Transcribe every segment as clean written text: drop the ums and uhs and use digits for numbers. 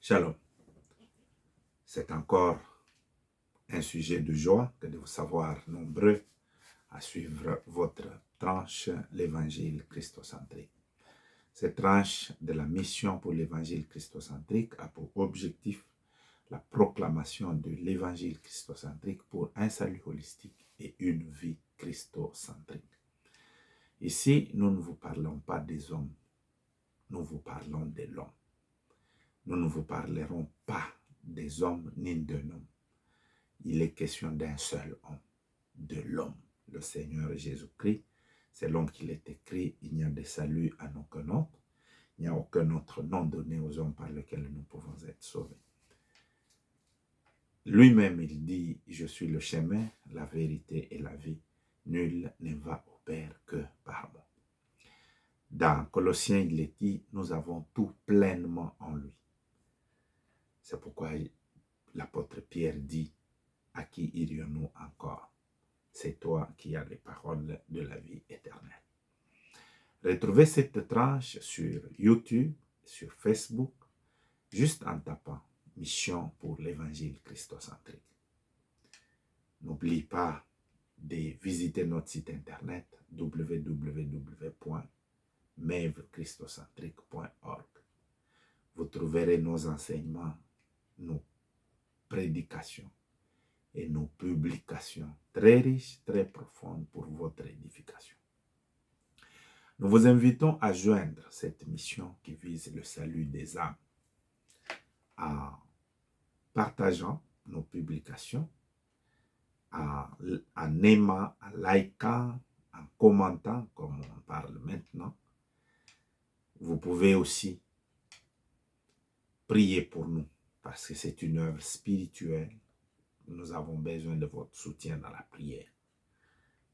Shalom. C'est encore un sujet de joie que de vous savoir nombreux à suivre votre tranche, l'évangile christocentrique. Cette tranche de la mission pour l'évangile christocentrique a pour objectif la proclamation de l'évangile christocentrique pour un salut holistique et une vie christocentrique. Ici, nous ne vous parlons pas des hommes, nous vous parlons de l'homme. Nous ne vous parlerons pas des hommes ni d'un homme. Il est question d'un seul homme, de l'homme, le Seigneur Jésus-Christ. Selon qu'il est écrit, il n'y a de salut en aucun autre. Il n'y a aucun autre nom donné aux hommes par lequel nous pouvons être sauvés. Lui-même, il dit, je suis le chemin, la vérité et la vie. Nul ne va au Père que par moi. Dans Colossiens, il est dit, nous avons tout pleinement en lui. C'est pourquoi l'apôtre Pierre dit, à qui irions-nous encore? C'est toi qui as les paroles de la vie éternelle. Retrouvez cette tranche sur YouTube, sur Facebook, juste en tapant « Mission pour l'évangile christocentrique ». N'oublie pas de visiter notre site internet www.mevchristocentrique.org. Vous trouverez nos enseignements, nos prédications et nos publications très riches, très profondes pour votre édification. Nous vous invitons à joindre cette mission qui vise le salut des âmes en partageant nos publications, en aimant, en likant, en commentant, comme on parle maintenant. Vous pouvez aussi prier pour nous, parce que c'est une œuvre spirituelle. Nous avons besoin de votre soutien dans la prière.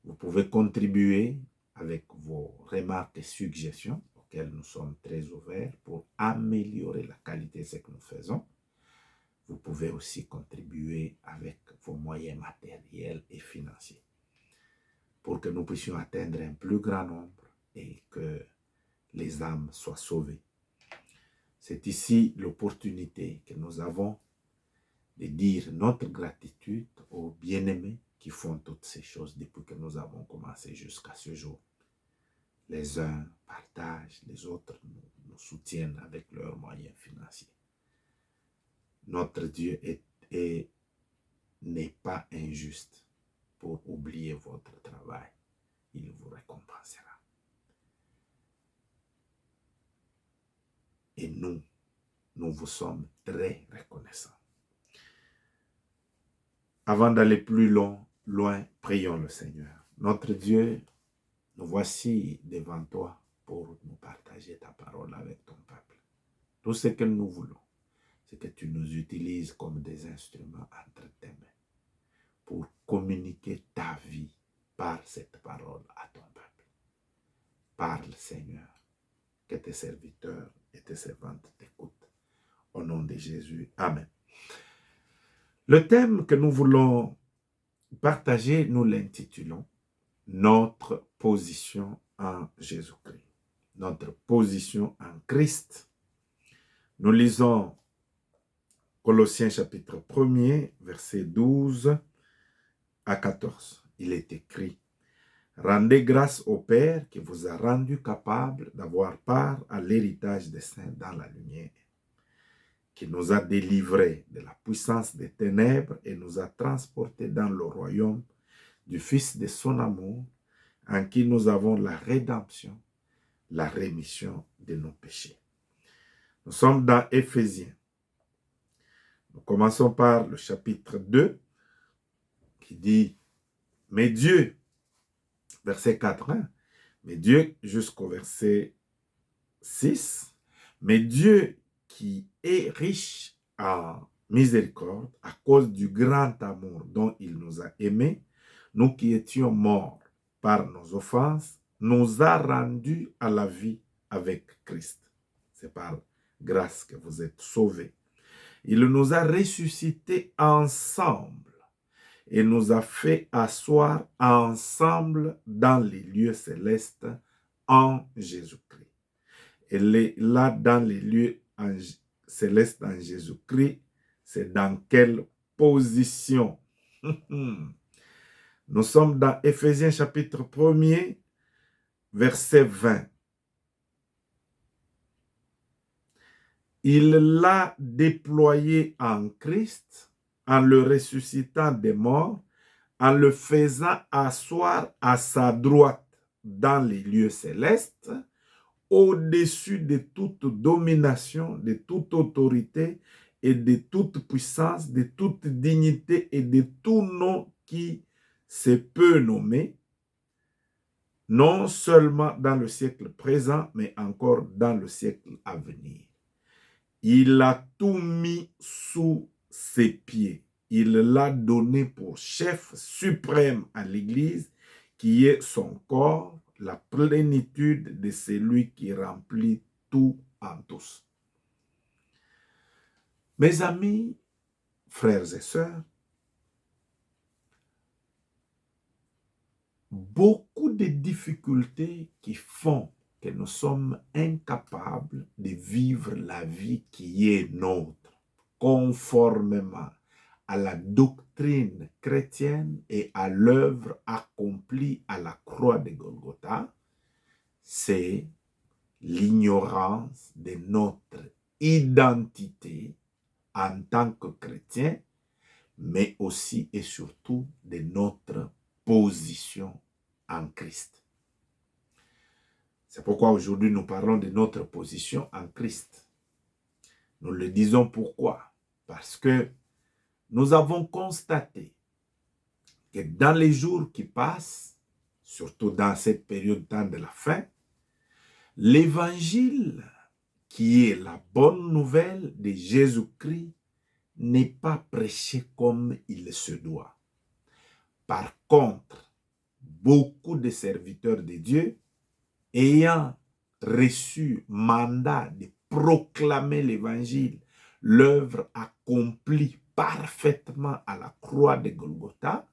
Vous pouvez contribuer avec vos remarques et suggestions, auxquelles nous sommes très ouverts, pour améliorer la qualité de ce que nous faisons. Vous pouvez aussi contribuer avec vos moyens matériels et financiers, pour que nous puissions atteindre un plus grand nombre et que les âmes soient sauvées. C'est ici l'opportunité que nous avons de dire notre gratitude aux bien-aimés qui font toutes ces choses depuis que nous avons commencé jusqu'à ce jour. Les uns partagent, les autres nous soutiennent avec leurs moyens financiers. Notre Dieu n'est pas injuste pour oublier votre travail. Il vous récompensera. Et nous vous sommes très reconnaissants. Avant d'aller plus loin, prions le Seigneur. Notre Dieu, nous voici devant toi pour nous partager ta parole avec ton peuple. Tout ce que nous voulons, c'est que tu nous utilises comme des instruments entre tes mains pour communiquer ta vie par cette parole à ton peuple. Parle, Seigneur, que tes serviteurs et tes servantes t'écoutent. Au nom de Jésus, Amen. Le thème que nous voulons partager, nous l'intitulons « Notre position en Jésus-Christ ». Notre position en Christ. Nous lisons Colossiens chapitre 1er, versets 12 à 14. Il est écrit « Rendez grâce au Père qui vous a rendu capable d'avoir part à l'héritage des saints dans la lumière, qui nous a délivrés de la puissance des ténèbres et nous a transportés dans le royaume du Fils de son amour, en qui nous avons la rédemption, la rémission de nos péchés. » Nous sommes dans Éphésiens. Nous commençons par le chapitre 2, qui dit « Mais Dieu », verset 4, mais Dieu, jusqu'au verset 6, « Mais Dieu qui est riche en miséricorde, à cause du grand amour dont il nous a aimés, nous qui étions morts par nos offenses, nous a rendus à la vie avec Christ. » C'est par grâce que vous êtes sauvés. Il nous a ressuscités ensemble et nous a fait asseoir ensemble dans les lieux célestes en Jésus-Christ. Et là, dans les lieux céleste en Jésus-Christ, c'est dans quelle position? Nous sommes dans Éphésiens chapitre 1er, verset 20. Il l'a déployé en Christ, en le ressuscitant des morts, en le faisant asseoir à sa droite dans les lieux célestes, au-dessus de toute domination, de toute autorité et de toute puissance, de toute dignité et de tout nom qui se peut nommer, non seulement dans le siècle présent, mais encore dans le siècle à venir. Il a tout mis sous ses pieds. Il l'a donné pour chef suprême à l'Église, qui est son corps, la plénitude de celui qui remplit tout en tous. Mes amis, frères et sœurs, beaucoup de difficultés qui font que nous sommes incapables de vivre la vie qui est nôtre, conformément à la doctrine chrétienne et à l'œuvre accomplie à la croix de Golgotha, c'est l'ignorance de notre identité en tant que chrétien, mais aussi et surtout de notre position en Christ. C'est pourquoi aujourd'hui nous parlons de notre position en Christ. Nous le disons pourquoi? Parce que nous avons constaté que dans les jours qui passent, surtout dans cette période temps de la fin, l'évangile qui est la bonne nouvelle de Jésus-Christ n'est pas prêché comme il se doit. Par contre, beaucoup de serviteurs de Dieu, ayant reçu mandat de proclamer l'évangile, l'œuvre accomplie parfaitement à la croix de Golgotha,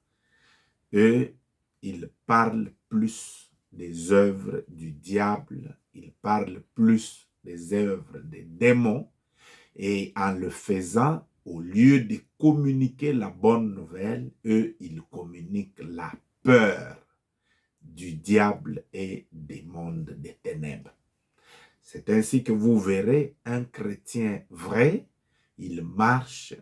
et ils parlent plus des œuvres du diable, ils parlent plus des œuvres des démons, et en le faisant, au lieu de communiquer la bonne nouvelle, eux, ils communiquent la peur du diable et des mondes des ténèbres. C'est ainsi que vous verrez un chrétien vrai, il marche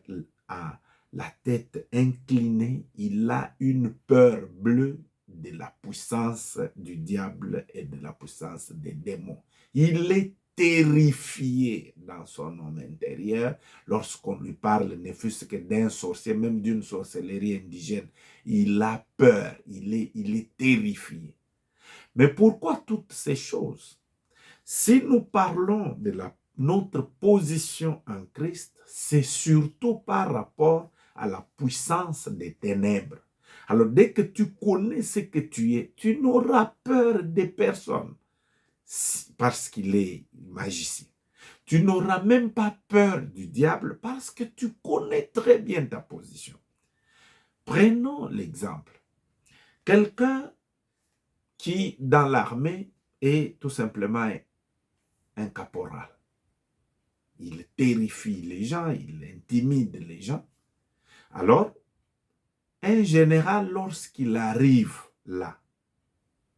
à la tête inclinée, il a une peur bleue de la puissance du diable et de la puissance des démons. Il est terrifié dans son homme intérieur lorsqu'on lui parle, ne fût-ce que d'un sorcier, même d'une sorcellerie indigène. Il a peur, il est terrifié. Mais pourquoi toutes ces choses? Si nous parlons de notre position en Christ, c'est surtout par rapport à la puissance des ténèbres. Alors, dès que tu connais ce que tu es, tu n'auras peur de personne parce qu'il est magicien. Tu n'auras même pas peur du diable parce que tu connais très bien ta position. Prenons l'exemple. Quelqu'un qui, dans l'armée, est tout simplement un caporal. Il terrifie les gens, il intimide les gens. Alors, un général, lorsqu'il arrive là,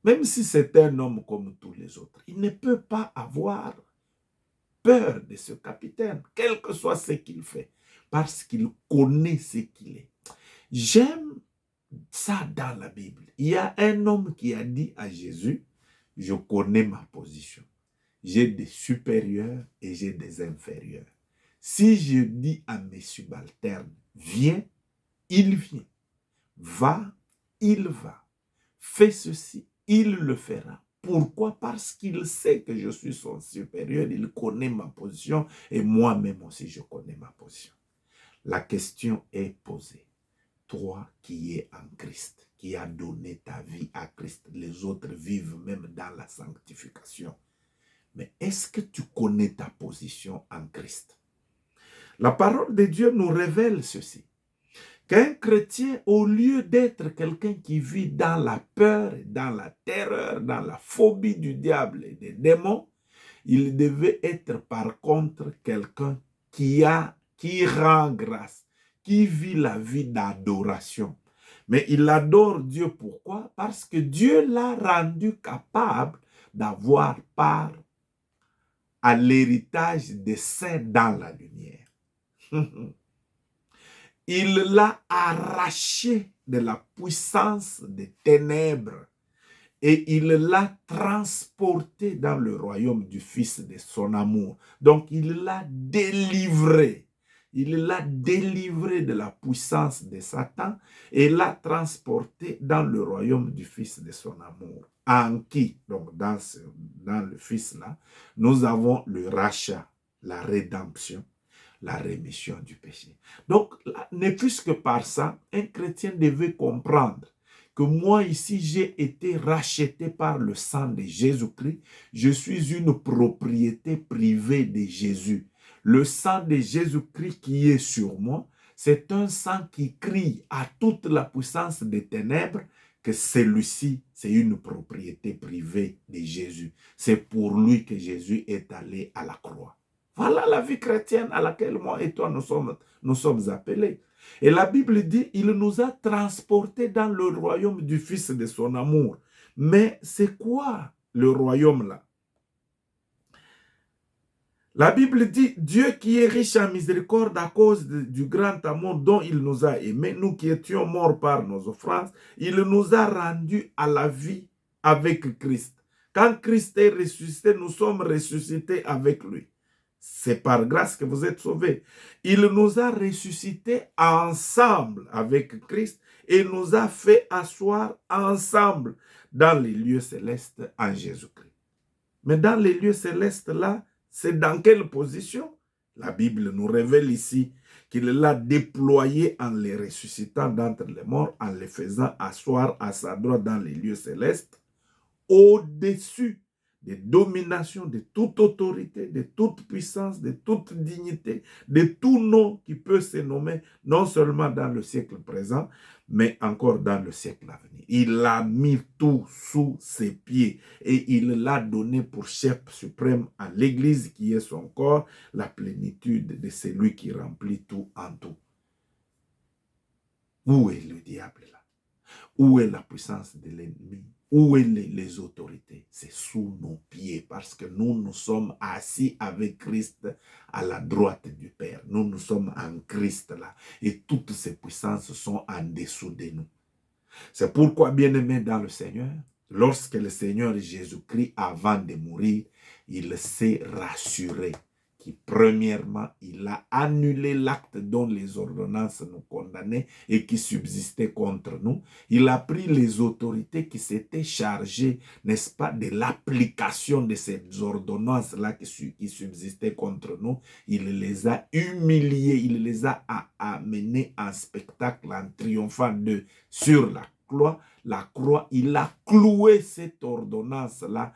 même si c'est un homme comme tous les autres, il ne peut pas avoir peur de ce capitaine, quel que soit ce qu'il fait, parce qu'il connaît ce qu'il est. J'aime ça dans la Bible. Il y a un homme qui a dit à Jésus, je connais ma position. J'ai des supérieurs et j'ai des inférieurs. Si je dis à mes subalternes, viens, il vient. Va, il va. Fais ceci, il le fera. Pourquoi? Parce qu'il sait que je suis son supérieur, il connaît ma position et moi-même aussi je connais ma position. La question est posée. Toi qui es en Christ, qui as donné ta vie à Christ, les autres vivent même dans la sanctification. Mais est-ce que tu connais ta position en Christ? La parole de Dieu nous révèle ceci. Qu'un chrétien, au lieu d'être quelqu'un qui vit dans la peur, dans la terreur, dans la phobie du diable et des démons, il devait être par contre quelqu'un qui rend grâce, qui vit la vie d'adoration. Mais il adore Dieu, pourquoi? Parce que Dieu l'a rendu capable d'avoir part à l'héritage des saints dans la lumière. Il l'a arraché de la puissance des ténèbres et il l'a transporté dans le royaume du Fils de son amour. Donc, il l'a délivré. Il l'a délivré de la puissance de Satan et l'a transporté dans le royaume du Fils de son amour. En qui, donc dans le Fils-là, nous avons le rachat, la rédemption, la rémission du péché. Donc, ne plus que par ça, un chrétien devait comprendre que moi ici, j'ai été racheté par le sang de Jésus-Christ. Je suis une propriété privée de Jésus. Le sang de Jésus-Christ qui est sur moi, c'est un sang qui crie à toute la puissance des ténèbres que celui-ci, c'est une propriété privée de Jésus. C'est pour lui que Jésus est allé à la croix. Voilà la vie chrétienne à laquelle moi et toi nous sommes appelés. Et la Bible dit, il nous a transportés dans le royaume du Fils de son amour. Mais c'est quoi le royaume là? La Bible dit, Dieu qui est riche en miséricorde à cause du grand amour dont il nous a aimés, nous qui étions morts par nos offenses, il nous a rendus à la vie avec Christ. Quand Christ est ressuscité, nous sommes ressuscités avec lui. C'est par grâce que vous êtes sauvés. Il nous a ressuscités ensemble avec Christ et nous a fait asseoir ensemble dans les lieux célestes en Jésus-Christ. Mais dans les lieux célestes là, c'est dans quelle position? La Bible nous révèle ici qu'il l'a déployé en les ressuscitant d'entre les morts, en les faisant asseoir à sa droite dans les lieux célestes, au-dessus des dominations, de toute autorité, de toute puissance, de toute dignité, de tout nom qui peut se nommer, non seulement dans le siècle présent, mais encore dans le siècle à venir. Il a mis tout sous ses pieds et il l'a donné pour chef suprême à l'Église qui est son corps, la plénitude de celui qui remplit tout en tout. Où est le diable là? Où est la puissance de l'ennemi? Où sont les autorités? C'est sous nos pieds parce que nous sommes assis avec Christ à la droite du Père. Nous sommes en Christ là et toutes ces puissances sont en dessous de nous. C'est pourquoi, bien-aimés dans le Seigneur, lorsque le Seigneur Jésus-Christ, avant de mourir, il s'est rassuré qui, premièrement, il a annulé l'acte dont les ordonnances nous condamnaient et qui subsistait contre nous. Il a pris les autorités qui s'étaient chargées, n'est-ce pas, de l'application de ces ordonnances-là qui subsistaient contre nous. Il les a humiliées, il les a amenées en spectacle, en triomphant d'eux sur la croix. Il a cloué cette ordonnance-là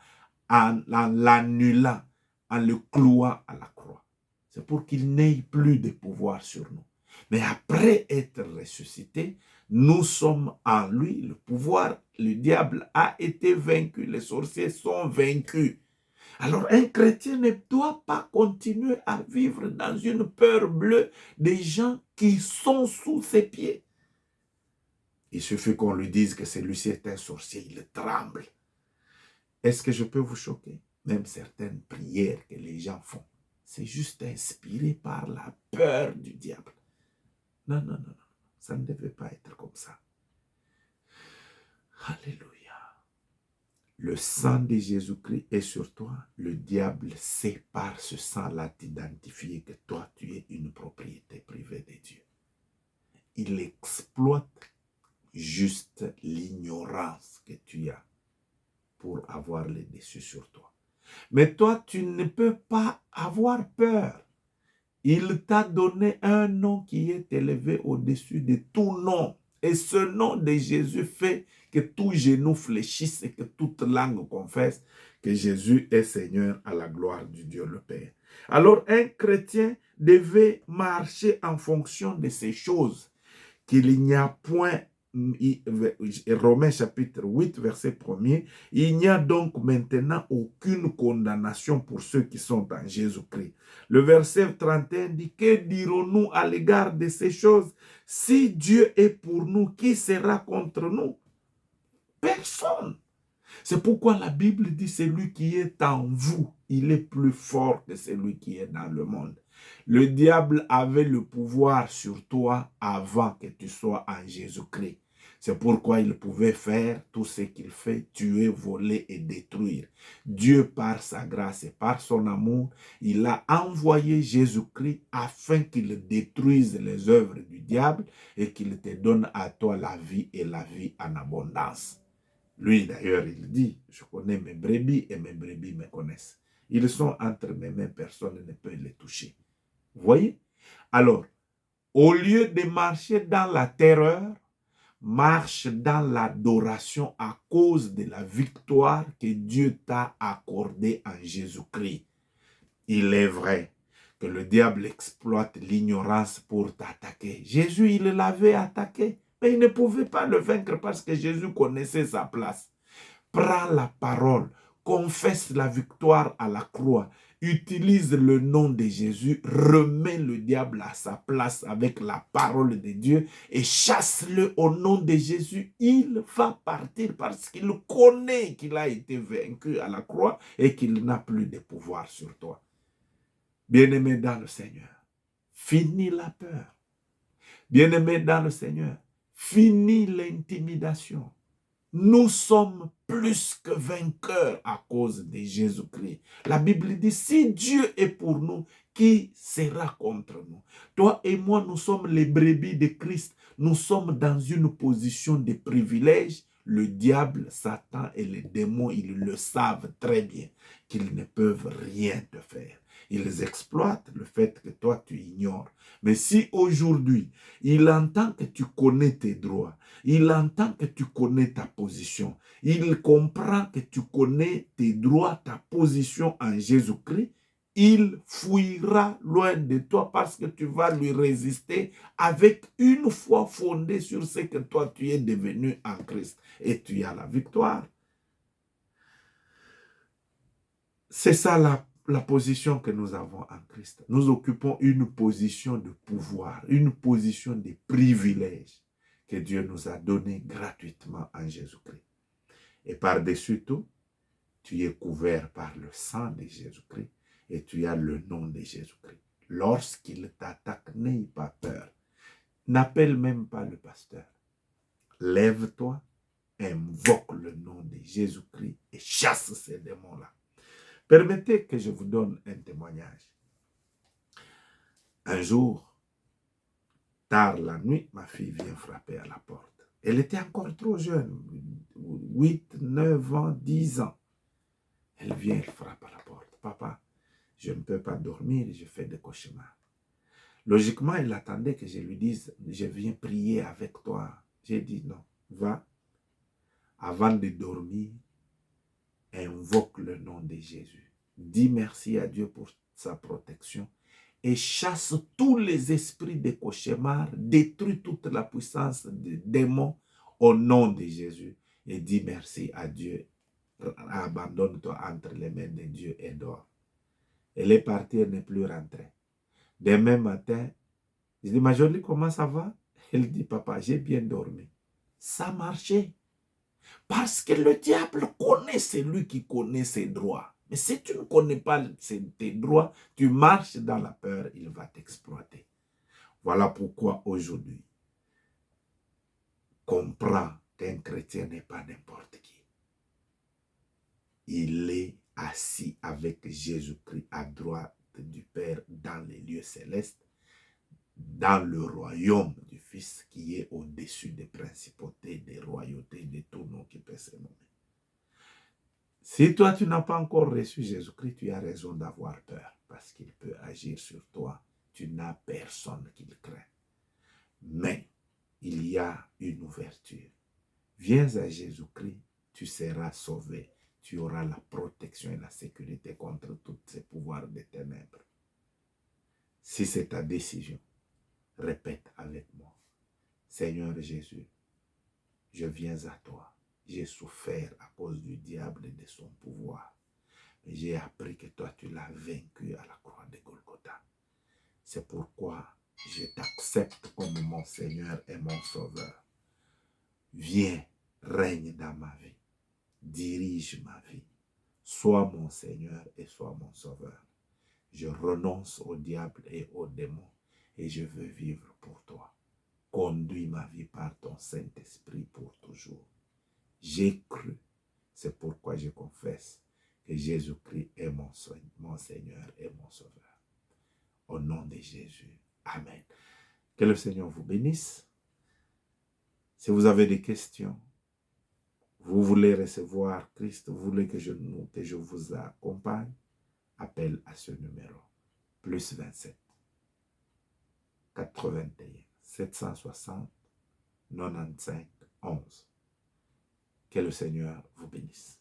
en l'annulant, en le clouant à la croix. C'est pour qu'il n'ait plus de pouvoir sur nous. Mais après être ressuscité, nous sommes en lui. Le pouvoir, le diable a été vaincu. Les sorciers sont vaincus. Alors un chrétien ne doit pas continuer à vivre dans une peur bleue des gens qui sont sous ses pieds. Il suffit qu'on lui dise que celui-ci est un sorcier, il tremble. Est-ce que je peux vous choquer? Même certaines prières que les gens font, c'est juste inspiré par la peur du diable. Non, non, non, non. Ça ne devait pas être comme ça. Alléluia. Le sang de Jésus-Christ est sur toi. Le diable sait par ce sang-là t'identifier que toi, tu es une propriété privée de Dieu. Il exploite juste l'ignorance que tu as pour avoir le dessus sur toi. Mais toi, tu ne peux pas avoir peur. Il t'a donné un nom qui est élevé au-dessus de tout nom. Et ce nom de Jésus fait que tout genou fléchisse et que toute langue confesse que Jésus est Seigneur à la gloire du Dieu le Père. Alors un chrétien devait marcher en fonction de ces choses, qu'il n'y a point Romains chapitre 8, verset 1er, il n'y a donc maintenant aucune condamnation pour ceux qui sont en Jésus-Christ. Le verset 31 dit, que dirons-nous à l'égard de ces choses? Si Dieu est pour nous, qui sera contre nous? Personne. C'est pourquoi la Bible dit, celui qui est en vous, il est plus fort que celui qui est dans le monde. Le diable avait le pouvoir sur toi avant que tu sois en Jésus-Christ. C'est pourquoi il pouvait faire tout ce qu'il fait, tuer, voler et détruire. Dieu, par sa grâce et par son amour, il a envoyé Jésus-Christ afin qu'il détruise les œuvres du diable et qu'il te donne à toi la vie et la vie en abondance. Lui, d'ailleurs, il dit, je connais mes brebis et mes brebis me connaissent. Ils sont entre mes mains, personne ne peut les toucher. Vous voyez? Alors, au lieu de marcher dans la terreur, marche dans l'adoration à cause de la victoire que Dieu t'a accordée en Jésus-Christ. Il est vrai que le diable exploite l'ignorance pour t'attaquer. Jésus, il l'avait attaqué, mais il ne pouvait pas le vaincre parce que Jésus connaissait sa place. Prends la parole, confesse la victoire à la croix, utilise le nom de Jésus, remets le diable à sa place avec la parole de Dieu et chasse-le au nom de Jésus. Il va partir parce qu'il connaît qu'il a été vaincu à la croix et qu'il n'a plus de pouvoir sur toi. Bien-aimé dans le Seigneur, finis la peur. Bien-aimé dans le Seigneur, finis l'intimidation. Nous sommes plus que vainqueurs à cause de Jésus-Christ. La Bible dit, si Dieu est pour nous, qui sera contre nous? Toi et moi, nous sommes les brebis de Christ. Nous sommes dans une position de privilège. Le diable, Satan et les démons, ils le savent très bien qu'ils ne peuvent rien te faire. Ils exploitent le fait que toi, tu ignores. Mais si aujourd'hui, il entend que tu connais tes droits, il entend que tu connais ta position, il comprend que tu connais tes droits, ta position en Jésus-Christ, il fuira loin de toi parce que tu vas lui résister avec une foi fondée sur ce que toi tu es devenu en Christ. Et tu as la victoire. C'est ça la position que nous avons en Christ. Nous occupons une position de pouvoir, une position de privilège que Dieu nous a donné gratuitement en Jésus-Christ. Et par-dessus tout, tu es couvert par le sang de Jésus-Christ et tu as le nom de Jésus-Christ. Lorsqu'il t'attaque, n'aie pas peur. N'appelle même pas le pasteur. Lève-toi, invoque le nom de Jésus-Christ et chasse ces démons-là. Permettez que je vous donne un témoignage. Un jour, tard la nuit, ma fille vient frapper à la porte. Elle était encore trop jeune, 8, 9 ans, 10 ans. Elle vient, elle frappe à la porte. Papa, je ne peux pas dormir, je fais des cauchemars. Logiquement, elle attendait que je lui dise, je viens prier avec toi. J'ai dit non, va, avant de dormir, invoque le nom de Jésus. Dis merci à Dieu pour sa protection et chasse tous les esprits de cauchemars, détruis toute la puissance des démons au nom de Jésus et dis merci à Dieu. Abandonne-toi entre les mains de Dieu et dors. Elle est partie, elle n'est plus rentrée. Demain matin, je dis, ma jolie, comment ça va? Elle dit, papa, j'ai bien dormi. Ça marchait. Parce que le diable connaît celui qui connaît ses droits. Mais si tu ne connais pas tes droits, tu marches dans la peur, il va t'exploiter. Voilà pourquoi aujourd'hui, comprends qu'un chrétien n'est pas n'importe qui. Il est assis avec Jésus-Christ à droite du Père dans les lieux célestes, dans le royaume du Fils qui est au-dessus des principautés, des royautés, de tout nom qui peut se nommer. Si toi, tu n'as pas encore reçu Jésus-Christ, tu as raison d'avoir peur parce qu'il peut agir sur toi. Tu n'as personne qui le craint. Mais il y a une ouverture. Viens à Jésus-Christ, tu seras sauvé. Tu auras la protection et la sécurité contre tous ces pouvoirs des ténèbres. Si c'est ta décision, répète avec moi. Seigneur Jésus, je viens à toi. J'ai souffert à cause du diable et de son pouvoir. Mais j'ai appris que toi, tu l'as vaincu à la croix de Golgotha. C'est pourquoi je t'accepte comme mon Seigneur et mon Sauveur. Viens, règne dans ma vie. Dirige ma vie. Sois mon Seigneur et sois mon Sauveur. Je renonce au diable et aux démons et je veux vivre pour toi. Conduis ma vie par ton Saint-Esprit pour toujours. J'ai cru. C'est pourquoi je confesse que Jésus-Christ est mon Seigneur et mon Sauveur. Au nom de Jésus. Amen. Que le Seigneur vous bénisse. Si vous avez des questions, vous voulez recevoir Christ, vous voulez que je vous accompagne, appelle à ce numéro. Plus 27 81 760 95 11. Que le Seigneur vous bénisse.